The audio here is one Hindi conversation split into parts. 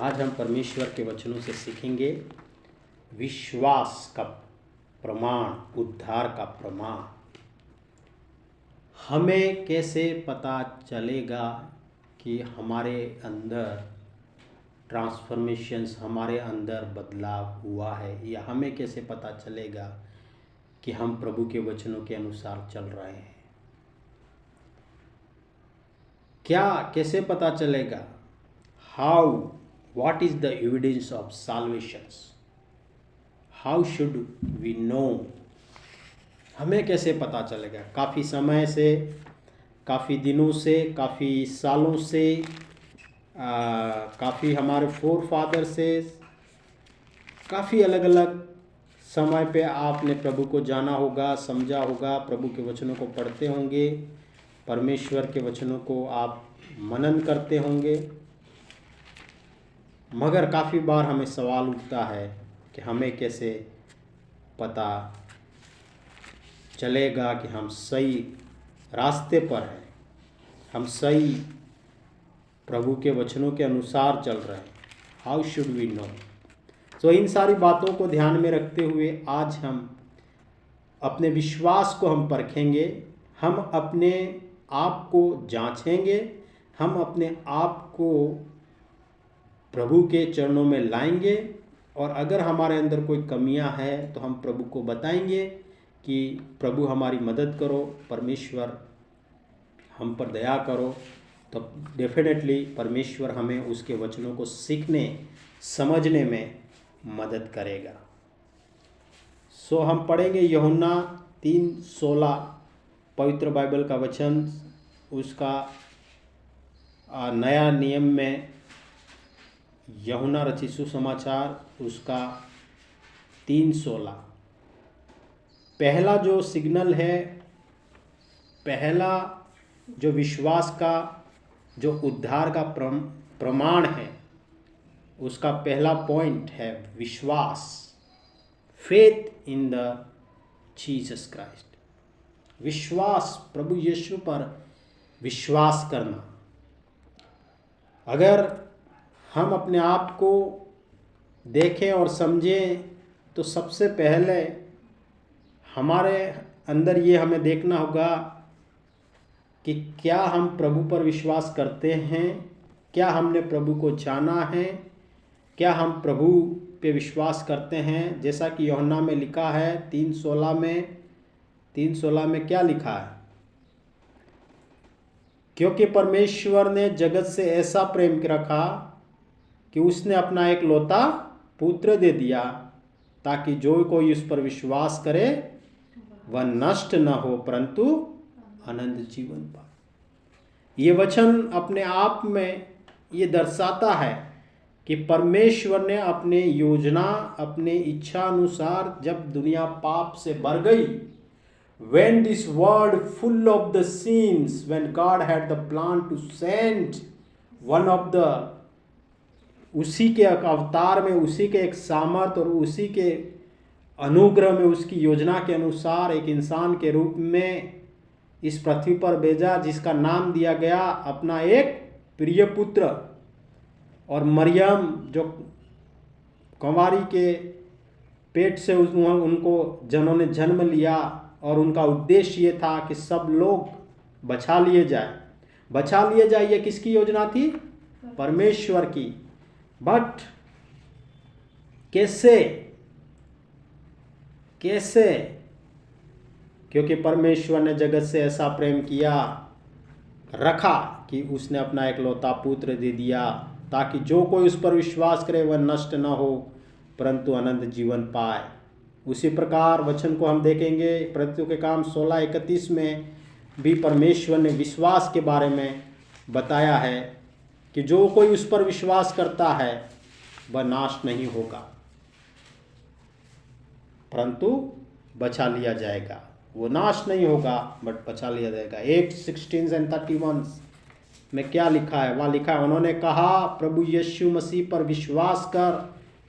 आज हम परमेश्वर के वचनों से सीखेंगे विश्वास का प्रमाण, उद्धार का प्रमाण। हमें कैसे पता चलेगा कि हमारे अंदर ट्रांसफॉर्मेशंस, हमारे अंदर बदलाव हुआ है, या हमें कैसे पता चलेगा कि हम प्रभु के वचनों के अनुसार चल रहे हैं? क्या कैसे पता चलेगा? How, what is the evidence of salvations? How should we know? हमें कैसे पता चलेगा? काफ़ी समय से, काफ़ी दिनों से, काफ़ी सालों से, काफ़ी हमारे फोर फादर से, काफ़ी अलग अलग समय पे आपने प्रभु को जाना होगा, समझा होगा, प्रभु के वचनों को पढ़ते होंगे, परमेश्वर के वचनों को आप मनन करते होंगे, मगर काफ़ी बार हमें सवाल उठता है कि हमें कैसे पता चलेगा कि हम सही रास्ते पर हैं, हम सही प्रभु के वचनों के अनुसार चल रहे हैं। How should we know? तो इन सारी बातों को ध्यान में रखते हुए आज हम अपने विश्वास को हम परखेंगे, हम अपने आप को जांचेंगे, हम अपने आप को प्रभु के चरणों में लाएंगे, और अगर हमारे अंदर कोई कमियां हैं तो हम प्रभु को बताएंगे कि प्रभु हमारी मदद करो, परमेश्वर हम पर दया करो। तो डेफिनेटली परमेश्वर हमें उसके वचनों को सीखने, समझने में मदद करेगा। सो हम पढ़ेंगे यूहन्ना 3:16 पवित्र बाइबल का वचन, उसका नया नियम में यूहन्ना रचित सुसमाचार उसका 3:16। पहला जो सिग्नल है, पहला जो विश्वास का, जो उद्धार का प्रमाण है, उसका पहला पॉइंट है विश्वास, faith in the Jesus Christ. विश्वास, प्रभु यीशु पर विश्वास करना। अगर हम अपने आप को देखें और समझें तो सबसे पहले हमारे अंदर ये हमें देखना होगा कि क्या हम प्रभु पर विश्वास करते हैं, क्या हमने प्रभु को जाना है, क्या हम प्रभु पे विश्वास करते हैं। जैसा कि यूहन्ना में लिखा है 3:16 में क्या लिखा है? क्योंकि परमेश्वर ने जगत से ऐसा प्रेम रखा कि उसने अपना एक लौता पुत्र दे दिया, ताकि जो कोई उस पर विश्वास करे वह नष्ट न हो परंतु अनंत जीवन पाए। ये वचन अपने आप में ये दर्शाता है कि परमेश्वर ने अपने योजना, अपने इच्छा अनुसार जब दुनिया पाप से भर गई, when this world full of the sins, when God had the plan to send one of the, उसी के अवतार में, उसी के एक सामर्थ और उसी के अनुग्रह में, उसकी योजना के अनुसार एक इंसान के रूप में इस पृथ्वी पर भेजा, जिसका नाम दिया गया अपना एक प्रिय पुत्र। और मरियम जो कुंवारी के पेट से उनको जिन्होंने जन्म लिया, और उनका उद्देश्य ये था कि सब लोग बचा लिए जाए। ये किसकी योजना थी? परमेश्वर की। बट कैसे? क्योंकि परमेश्वर ने जगत से ऐसा प्रेम किया रखा कि उसने अपना एक लौता पुत्र दे दिया, ताकि जो कोई उस पर विश्वास करे वह नष्ट न हो परंतु अनंत जीवन पाए। उसी प्रकार वचन को हम देखेंगे प्रेरितों के काम 16:31 में भी परमेश्वर ने विश्वास के बारे में बताया है कि जो कोई उस पर विश्वास करता है वह नाश नहीं होगा परंतु बचा लिया जाएगा। वो नाश नहीं होगा बट बचा लिया जाएगा। 8:16-31 में क्या लिखा है? वहाँ लिखा है, उन्होंने कहा प्रभु यीशु मसीह पर विश्वास कर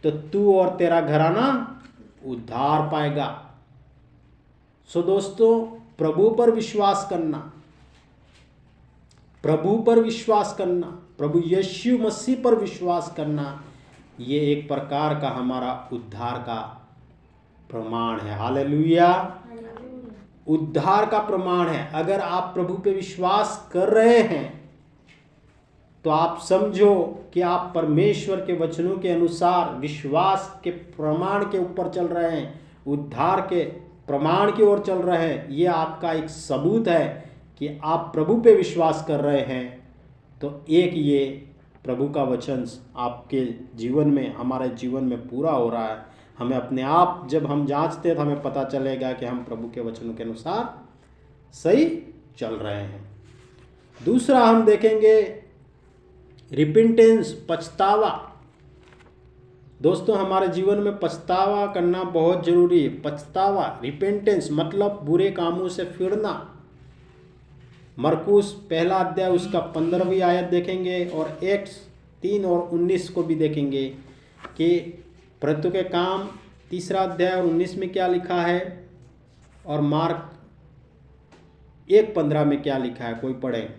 तो तू और तेरा घराना उद्धार पाएगा। सो दोस्तों, प्रभु पर विश्वास करना, प्रभु यीशु मसीह पर विश्वास करना, ये एक प्रकार का हमारा उद्धार का प्रमाण है। हालेलुया। उद्धार का प्रमाण है। अगर आप प्रभु पे विश्वास कर रहे हैं तो आप समझो कि आप परमेश्वर के वचनों के अनुसार विश्वास के प्रमाण के ऊपर चल रहे हैं, उद्धार के प्रमाण की ओर चल रहे हैं। ये आपका एक सबूत है कि आप प्रभु पे विश्वास कर रहे हैं। तो एक ये प्रभु का वचन आपके जीवन में, हमारे जीवन में पूरा हो रहा है। हमें अपने आप जब हम जांचते हैं तो हमें पता चलेगा कि हम प्रभु के वचनों के अनुसार सही चल रहे हैं। दूसरा हम देखेंगे रिपेंटेंस, पछतावा। दोस्तों, हमारे जीवन में पछतावा करना बहुत जरूरी है। पछतावा, रिपेंटेंस मतलब बुरे कामों से फिरना। मरकुस पहला अध्याय उसका 15वीं आयत देखेंगे और एक्ट्स 3 और 19 को भी देखेंगे कि प्रेरितों के काम 3रा अध्याय और 19 में क्या लिखा है और मार्क 1:15 में क्या लिखा है। कोई पढ़े।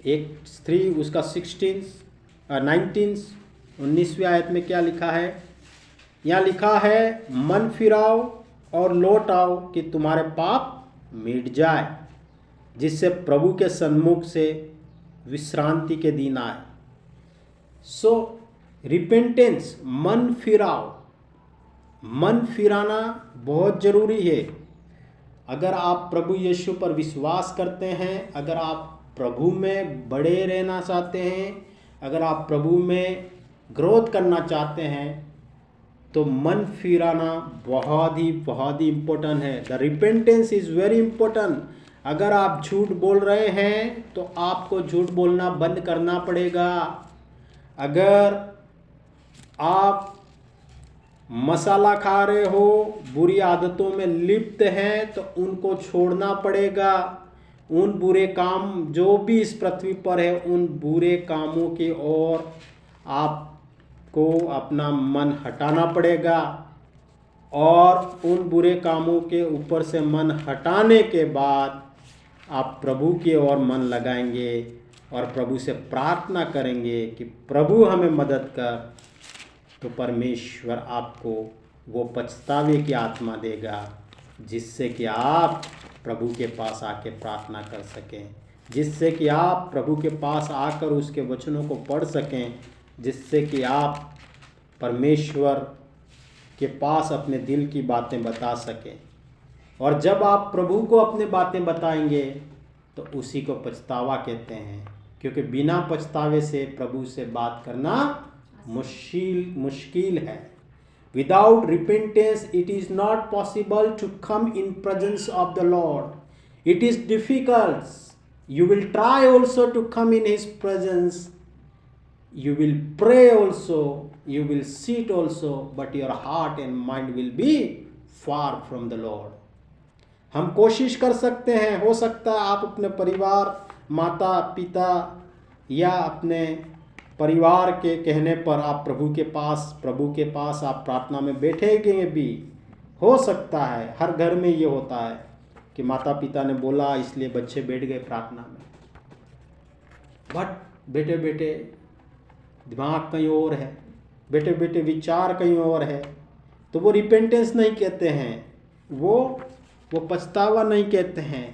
1:3 उसका 19वीं आयत में क्या लिखा है। यहाँ लिखा है, मन फिराओ और लौट आओ कि तुम्हारे पाप मिट जाए, जिससे प्रभु के सन्मुख से विश्रांति के दिन आए। सो रिपेंटेंस, मन फिराओ, मन फिराना बहुत जरूरी है। अगर आप प्रभु यीशु पर विश्वास करते हैं, अगर आप प्रभु में बड़े रहना चाहते हैं, अगर आप प्रभु में ग्रोथ करना चाहते हैं, तो मन फिराना बहुत ही इम्पोर्टेंट है। The repentance is very important. अगर आप झूठ बोल रहे हैं तो आपको झूठ बोलना बंद करना पड़ेगा। अगर आप मसाला खा रहे हो, बुरी आदतों में लिप्त हैं, तो उनको छोड़ना पड़ेगा। उन बुरे काम जो भी इस पृथ्वी पर है, उन बुरे कामों की ओर आपको अपना मन हटाना पड़ेगा। और उन बुरे कामों के ऊपर से मन हटाने के बाद आप प्रभु की ओर मन लगाएंगे और प्रभु से प्रार्थना करेंगे कि प्रभु हमें मदद कर। तो परमेश्वर आपको वो पछतावे की आत्मा देगा, जिससे कि आप प्रभु के पास आके प्रार्थना कर सकें, जिससे कि आप प्रभु के पास आकर उसके वचनों को पढ़ सकें, जिससे कि आप परमेश्वर के पास अपने दिल की बातें बता सकें। और जब आप प्रभु को अपनी बातें बताएंगे तो उसी को पछतावा कहते हैं, क्योंकि बिना पछतावे से प्रभु से बात करना मुश्किल है। Without repentance, it is not possible to come in presence of the Lord. It is difficult. You will try also to come in His presence. You will pray also. You will sit also, but your heart and mind will be far from the Lord. हम कोशिश कर सकते हैं, हो सकता है आप अपने परिवार, माता पिता या अपने परिवार के कहने पर आप प्रभु के पास आप प्रार्थना में बैठेंगे भी। हो सकता है, हर घर में ये होता है कि माता पिता ने बोला इसलिए बच्चे बैठ गए प्रार्थना में, बट बेटे बेटे दिमाग कहीं और है, बेटे बेटे विचार कहीं और है। तो वो रिपेंटेंस नहीं कहते हैं, वो पछतावा नहीं कहते हैं।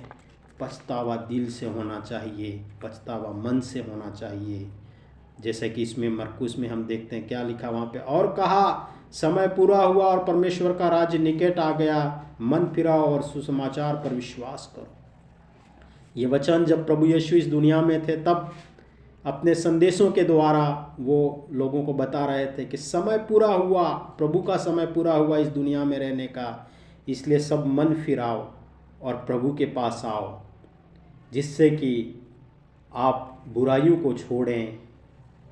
पछतावा दिल से होना चाहिए, पछतावा मन से होना चाहिए। जैसे कि इसमें मरकुस में हम देखते हैं क्या लिखा वहाँ पे, और कहा समय पूरा हुआ और परमेश्वर का राज्य निकट आ गया, मन फिराओ और सुसमाचार पर विश्वास करो। ये वचन जब प्रभु यीशु इस दुनिया में थे तब अपने संदेशों के द्वारा वो लोगों को बता रहे थे कि समय पूरा हुआ, प्रभु का समय पूरा हुआ इस दुनिया में रहने का, इसलिए सब मन फिराओ और प्रभु के पास आओ, जिससे कि आप बुराइयों को छोड़ें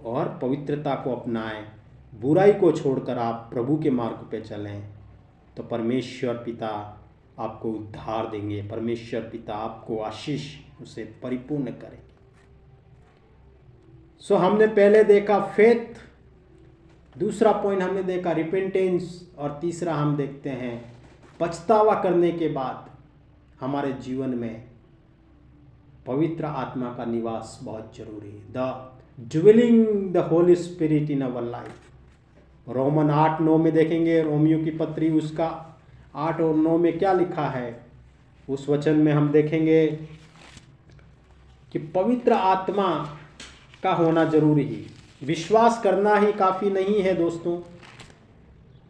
और पवित्रता को अपनाएं। बुराई को छोड़कर आप प्रभु के मार्ग पे चलें, तो परमेश्वर पिता आपको उद्धार देंगे, परमेश्वर पिता आपको आशीष उसे परिपूर्ण करेंगे। सो हमने पहले देखा फेथ, दूसरा पॉइंट हमने देखा रिपेंटेंस, और तीसरा हम देखते हैं पछतावा करने के बाद हमारे जीवन में पवित्र आत्मा का निवास बहुत जरूरी है। The dwelling the Holy Spirit in our life. Roman 8:9 में देखेंगे, रोमियो की पत्री उसका 8 और 9 में क्या लिखा है। उस वचन में हम देखेंगे कि पवित्र आत्मा का होना जरूरी है। विश्वास करना ही काफ़ी नहीं है दोस्तों,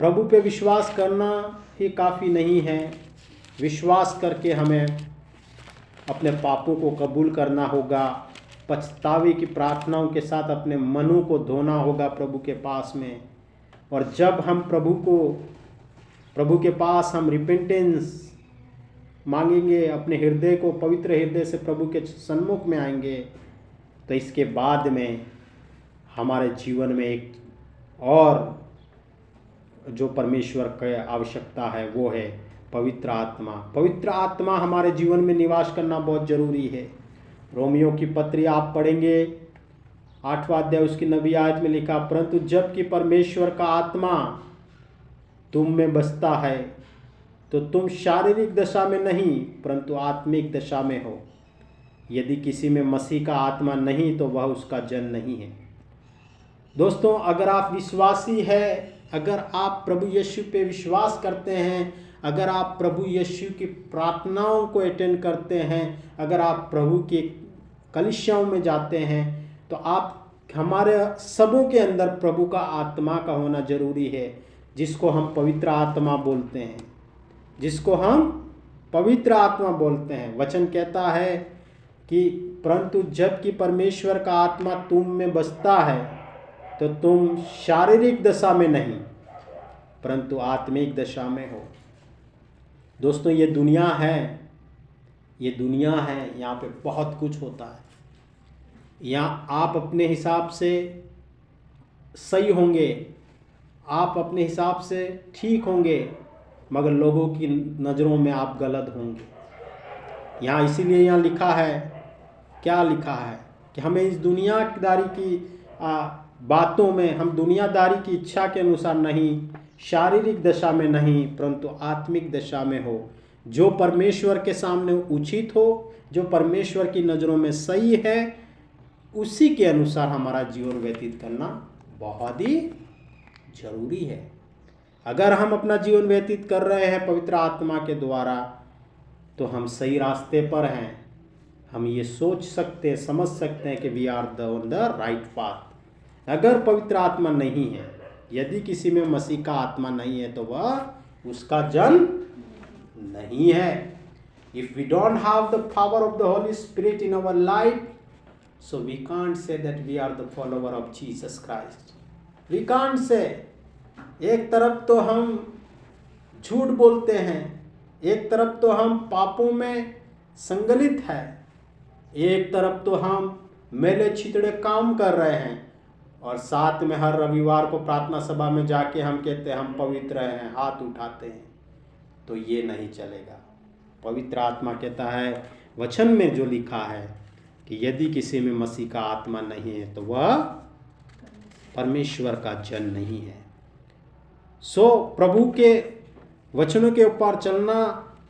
प्रभु पे विश्वास करना ही काफ़ी नहीं है। विश्वास करके हमें अपने पापों को कबूल करना होगा, पछतावे की प्रार्थनाओं के साथ अपने मनों को धोना होगा प्रभु के पास में। और जब हम प्रभु के पास हम रिपेंटेंस मांगेंगे, अपने हृदय को पवित्र हृदय से प्रभु के सन्मुख में आएंगे, तो इसके बाद में हमारे जीवन में एक और जो परमेश्वर की आवश्यकता है वो है पवित्र आत्मा। पवित्र आत्मा हमारे जीवन में निवास करना बहुत ज़रूरी है। रोमियो की पत्री आप पढ़ेंगे 8वां अध्याय उसकी 9वीं आयत में लिखा, परंतु जबकि परमेश्वर का आत्मा तुम में बसता है तो तुम शारीरिक दशा में नहीं परंतु आत्मिक दशा में हो। यदि किसी में मसीह का आत्मा नहीं तो वह उसका जन नहीं है। दोस्तों, अगर आप विश्वासी है, अगर आप प्रभु यीशु पे विश्वास करते हैं, अगर आप प्रभु यीशु की प्रार्थनाओं को अटेंड करते हैं, अगर आप प्रभु के कलीसियाओं में जाते हैं, तो आप हमारे सबों के अंदर प्रभु का आत्मा का होना जरूरी है, जिसको हम पवित्र आत्मा बोलते हैं, जिसको हम पवित्र आत्मा बोलते हैं। वचन कहता है कि परंतु जबकि परमेश्वर का आत्मा तुम में बसता है तो तुम शारीरिक दशा में नहीं परंतु आत्मिक दशा में हो। दोस्तों, ये दुनिया है, यहाँ पे बहुत कुछ होता है। यहाँ आप अपने हिसाब से सही होंगे, आप अपने हिसाब से ठीक होंगे, मगर लोगों की नज़रों में आप गलत होंगे। यहाँ इसीलिए यहाँ लिखा है, क्या लिखा है कि हमें इस दुनियादारी की बातों में, हम दुनियादारी की इच्छा के अनुसार नहीं, शारीरिक दशा में नहीं परंतु आत्मिक दशा में हो। जो परमेश्वर के सामने उचित हो, जो परमेश्वर की नज़रों में सही है, उसी के अनुसार हमारा जीवन व्यतीत करना बहुत ही जरूरी है। अगर हम अपना जीवन व्यतीत कर रहे हैं पवित्र आत्मा के द्वारा तो हम सही रास्ते पर हैं। हम ये सोच सकते हैं, समझ सकते हैं कि we are on the right path. अगर पवित्र आत्मा नहीं है, यदि किसी में मसीह का आत्मा नहीं है तो वह उसका जन नहीं है। If we don't have the power of the Holy Spirit in our life, so we can't say that we are the follower of Jesus Christ. We can't say। एक तरफ तो हम झूठ बोलते हैं, एक तरफ तो हम पापों में संगलित है, एक तरफ तो हम मेले छितड़े काम कर रहे हैं, और साथ में हर रविवार को प्रार्थना सभा में जाके हम कहते हैं हम पवित्र हैं, हाथ उठाते हैं। तो ये नहीं चलेगा। पवित्र आत्मा कहता है वचन में जो लिखा है कि यदि किसी में मसीह का आत्मा नहीं है तो वह परमेश्वर का जन नहीं है। सो प्रभु के वचनों के ऊपर चलना,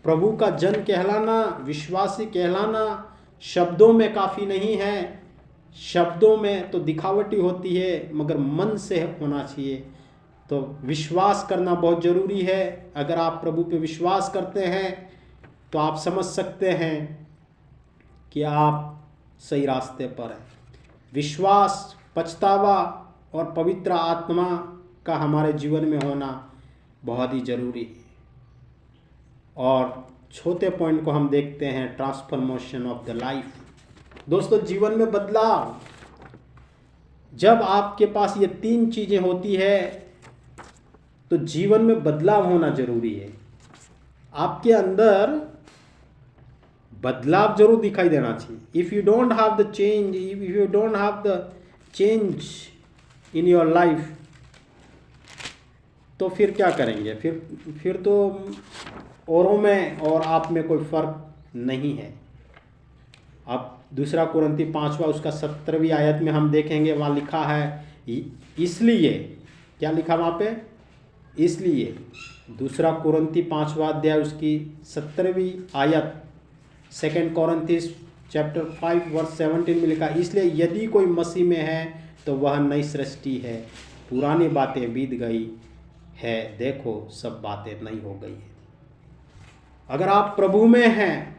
प्रभु का जन कहलाना, विश्वासी कहलाना शब्दों में काफ़ी नहीं है। शब्दों में तो दिखावटी होती है, मगर मन से होना चाहिए। तो विश्वास करना बहुत ज़रूरी है। अगर आप प्रभु पे विश्वास करते हैं तो आप समझ सकते हैं कि आप सही रास्ते पर हैं। विश्वास, पछतावा और पवित्र आत्मा का हमारे जीवन में होना बहुत ही ज़रूरी है। और छोटे पॉइंट को हम देखते हैं, ट्रांसफॉर्मेशन ऑफ द लाइफ। दोस्तों, जीवन में बदलाव, जब आपके पास ये 3 चीज़ें होती है तो जीवन में बदलाव होना जरूरी है। आपके अंदर बदलाव जरूर दिखाई देना चाहिए। If you don't have the change, if you don't have the change in your life, तो फिर क्या करेंगे? फिर तो औरों में और आप में कोई फर्क नहीं है। अब 2 कुरिन्थी 5वां उसका 17वीं आयत में हम देखेंगे, वहाँ लिखा है इसलिए, क्या लिखा वहाँ पे? इसलिए 2 कुरिन्थी 5वां अध्याय उसकी 17वीं आयत, 2 कोरिन्थियंस चैप्टर 5 वर्स 17 में लिखा, इसलिए यदि कोई मसीह में है तो वह नई सृष्टि है, पुरानी बातें बीत गई है, देखो सब बातें नई हो गई है। अगर आप प्रभु में हैं,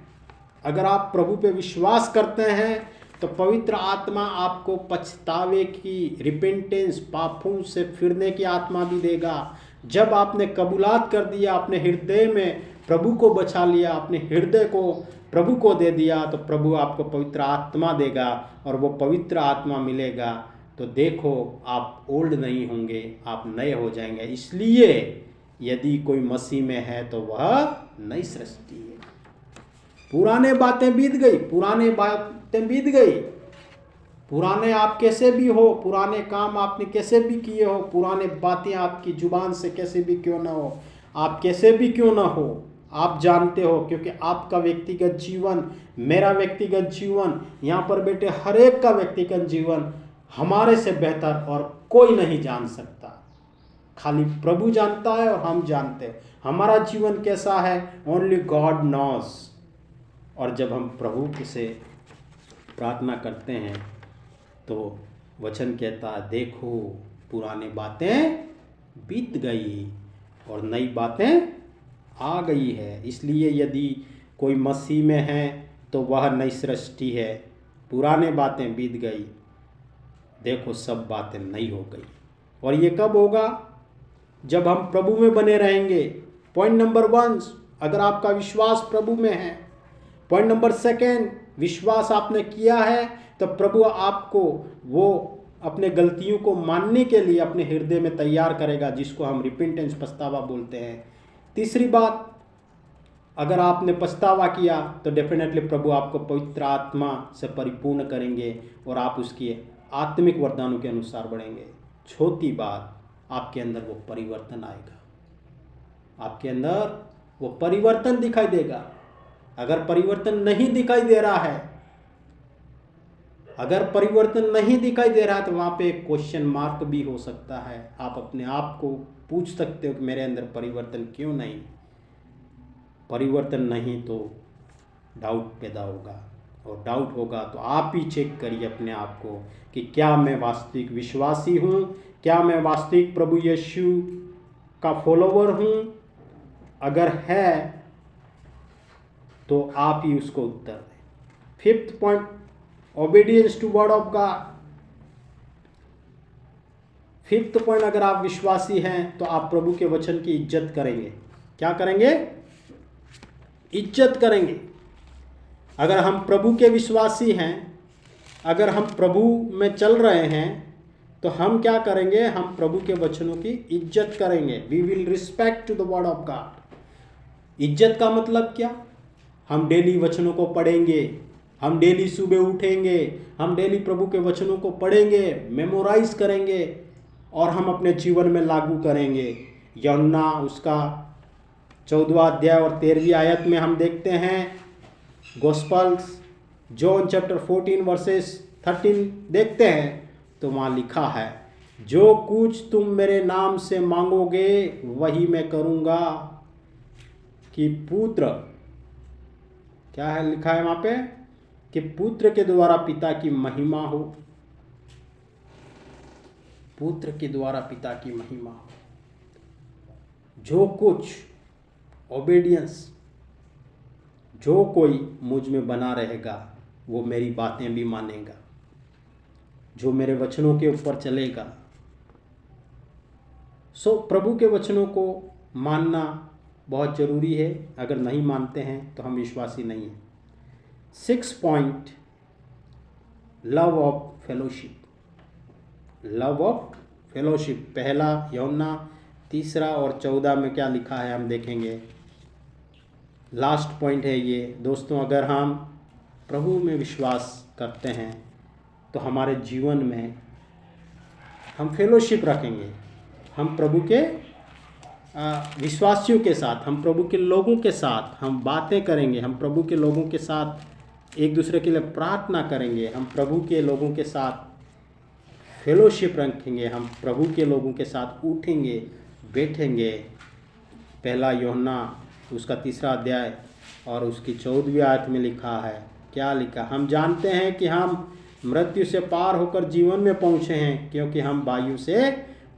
अगर आप प्रभु पे विश्वास करते हैं, तो पवित्र आत्मा आपको पछतावे की, रिपेंटेंस, पापों से फिरने की आत्मा भी देगा। जब आपने कबूलात कर दिया, अपने हृदय में प्रभु को बचा लिया, अपने हृदय को प्रभु को दे दिया, तो प्रभु आपको पवित्र आत्मा देगा, और वो पवित्र आत्मा मिलेगा तो देखो आप ओल्ड नहीं होंगे, आप नए हो जाएंगे। इसलिए यदि कोई मसीह में है तो वह नई सृष्टि है। पुराने बातें बीत गई, पुराने बातें बीत गई, पुराने आप कैसे भी हो, पुराने काम आपने कैसे भी किए हो, पुराने बातें आपकी जुबान से कैसे भी क्यों ना हो, आप कैसे भी क्यों ना हो, आप जानते हो, क्योंकि आपका व्यक्तिगत जीवन, मेरा व्यक्तिगत जीवन, यहाँ पर बेटे हर एक का व्यक्तिगत जीवन हमारे से बेहतर और कोई नहीं जान सकता। खाली प्रभु जानता है और हम जानते हैं हमारा जीवन कैसा है, ओनली गॉड नोस। और जब हम प्रभु से प्रार्थना करते हैं तो वचन कहता है, देखो पुरानी बातें बीत गई और नई बातें आ गई है। इसलिए यदि कोई मसीह में है तो वह नई सृष्टि है, पुराने बातें बीत गई, देखो सब बातें नई हो गई। और ये कब होगा? जब हम प्रभु में बने रहेंगे। पॉइंट नंबर 1, अगर आपका विश्वास प्रभु में है। पॉइंट नंबर 2, विश्वास आपने किया है तो प्रभु आपको वो अपने गलतियों को मानने के लिए अपने हृदय में तैयार करेगा, जिसको हम रिपेंटेंस, पछतावा बोलते हैं। तीसरी बात, अगर आपने पछतावा किया तो डेफिनेटली प्रभु आपको पवित्र आत्मा से परिपूर्ण करेंगे और आप उसकी आत्मिक वरदानों के अनुसार बढ़ेंगे। चौथी बात, आपके अंदर वो परिवर्तन आएगा, आपके अंदर वो परिवर्तन दिखाई देगा। अगर परिवर्तन नहीं दिखाई दे रहा है, अगर परिवर्तन नहीं दिखाई दे रहा है तो वहाँ पे एक क्वेश्चन मार्क भी हो सकता है। आप अपने आप को पूछ सकते हो कि मेरे अंदर परिवर्तन क्यों नहीं? परिवर्तन नहीं तो डाउट पैदा होगा, और डाउट होगा तो आप ही चेक करिए अपने आप को कि क्या मैं वास्तविक विश्वासी हूँ, क्या मैं वास्तविक प्रभु यीशु का फॉलोवर हूँ। अगर है तो आप ही उसको उत्तर दें। 5th point, obedience to word of God. 5th point, अगर आप विश्वासी हैं तो आप प्रभु के वचन की इज्जत करेंगे। क्या करेंगे? इज्जत करेंगे। अगर हम प्रभु के विश्वासी हैं, अगर हम प्रभु में चल रहे हैं तो हम क्या करेंगे? हम प्रभु के वचनों की इज्जत करेंगे। We will respect to the word of God. इज्जत का मतलब क्या? हम डेली वचनों को पढ़ेंगे, हम डेली सुबह उठेंगे, हम डेली प्रभु के वचनों को पढ़ेंगे, मेमोराइज करेंगे और हम अपने जीवन में लागू करेंगे। यूहन्ना उसका 14वां अध्याय और 13वीं आयत में हम देखते हैं, गॉस्पल्स जॉन चैप्टर 14 वर्सेस 13 देखते हैं तो वहाँ लिखा है, जो कुछ तुम मेरे नाम से मांगोगे वही मैं करूँगा, कि पुत्र, क्या है लिखा है वहाँ पे, कि पुत्र के द्वारा पिता की महिमा हो, पुत्र के द्वारा पिता की महिमा हो। जो कुछ ओबीडियंस, जो कोई मुझ में बना रहेगा वो मेरी बातें भी मानेगा, जो मेरे वचनों के ऊपर चलेगा। प्रभु के वचनों को मानना बहुत ज़रूरी है। अगर नहीं मानते हैं तो हम विश्वासी नहीं हैं। 6 point, love of fellowship. Love of fellowship, पहला यूहन्ना 3 और 14 में क्या लिखा है हम देखेंगे। लास्ट पॉइंट है ये दोस्तों, अगर हम प्रभु में विश्वास करते हैं तो हमारे जीवन में हम फेलोशिप रखेंगे। हम प्रभु के विश्वासियों के साथ, हम प्रभु के लोगों के साथ हम बातें करेंगे, हम प्रभु के लोगों के साथ एक दूसरे के लिए प्रार्थना करेंगे, हम प्रभु के लोगों के साथ फेलोशिप रखेंगे, हम प्रभु के लोगों के साथ उठेंगे बैठेंगे। पहला यूहन्ना उसका 3 अध्याय और उसकी 14वीं आयत में लिखा है क्या लिखा? हम जानते हैं कि हम मृत्यु से पार होकर जीवन में पहुँचे हैं, क्योंकि हम वायु से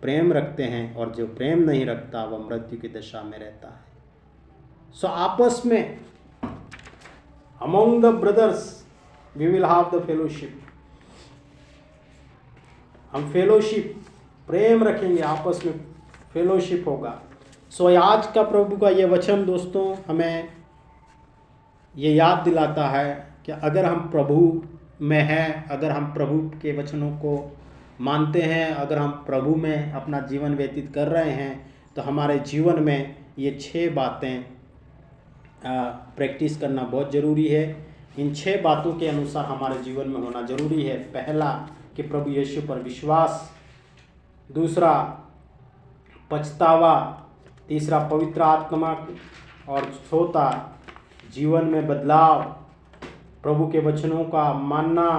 प्रेम रखते हैं, और जो प्रेम नहीं रखता वह मृत्यु की दशा में रहता है। सो आपस में among the brothers we will have the fellowship. हम फेलोशिप, प्रेम रखेंगे, आपस में फेलोशिप होगा। सो आज का प्रभु का ये वचन दोस्तों हमें ये याद दिलाता है कि अगर हम प्रभु में हैं, अगर हम प्रभु के वचनों को मानते हैं, अगर हम प्रभु में अपना जीवन व्यतीत कर रहे हैं, तो हमारे जीवन में ये 6 बातें प्रैक्टिस करना बहुत ज़रूरी है। इन 6 बातों के अनुसार हमारे जीवन में होना ज़रूरी है। पहला कि प्रभु यीशु पर विश्वास, दूसरा पछतावा, तीसरा पवित्र आत्मा, और चौथा जीवन में बदलाव, प्रभु के वचनों का मानना,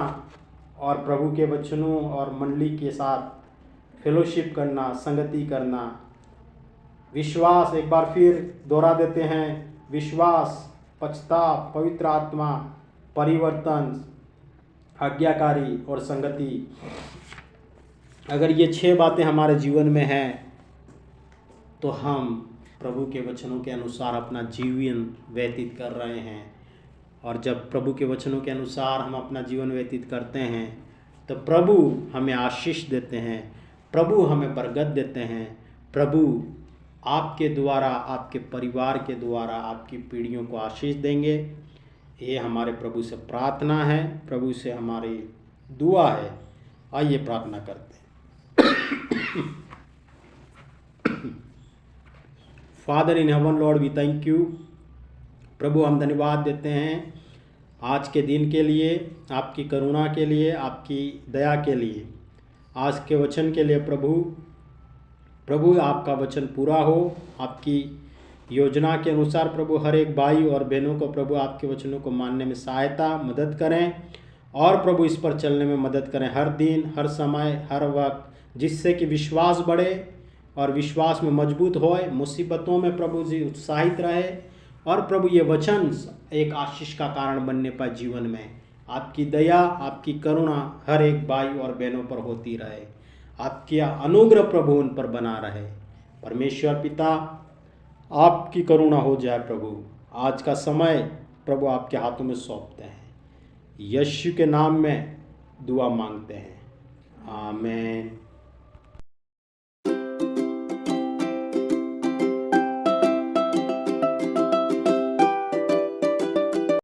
और प्रभु के वचनों और मंडली के साथ फेलोशिप करना, संगति करना। विश्वास, एक बार फिर दोहरा देते हैं, विश्वास, पछताव, पवित्र आत्मा, परिवर्तन, आज्ञाकारी और संगति। अगर ये 6 बातें हमारे जीवन में हैं तो हम प्रभु के वचनों के अनुसार अपना जीवन व्यतीत कर रहे हैं। और जब प्रभु के वचनों के अनुसार हम अपना जीवन व्यतीत करते हैं तो प्रभु हमें आशीष देते हैं, प्रभु हमें बरकत देते हैं। प्रभु आपके द्वारा, आपके परिवार के द्वारा आपकी पीढ़ियों को आशीष देंगे। ये हमारे प्रभु से प्रार्थना है, प्रभु से हमारी दुआ है। आइए प्रार्थना करते हैं। Father in heaven, lord we thank you. प्रभु हम धन्यवाद देते हैं आज के दिन के लिए, आपकी करुणा के लिए, आपकी दया के लिए, आज के वचन के लिए। प्रभु आपका वचन पूरा हो, आपकी योजना के अनुसार प्रभु हर एक भाई और बहनों को प्रभु आपके वचनों को मानने में सहायता, मदद करें, और प्रभु इस पर चलने में मदद करें हर दिन, हर समय, हर वक्त, जिससे कि विश्वास बढ़े और विश्वास में मजबूत होए, मुसीबतों में प्रभु जी उत्साहित रहे, और प्रभु ये वचन एक आशीष का कारण बनने पाए जीवन में। आपकी दया, आपकी करुणा हर एक भाई और बहनों पर होती रहे, आपकी अनुग्रह प्रभु उन पर बना रहे। परमेश्वर पिता, आपकी करुणा हो जाए प्रभु। आज का समय प्रभु आपके हाथों में सौंपते हैं, यीशु के नाम में दुआ मांगते हैं, आमीन।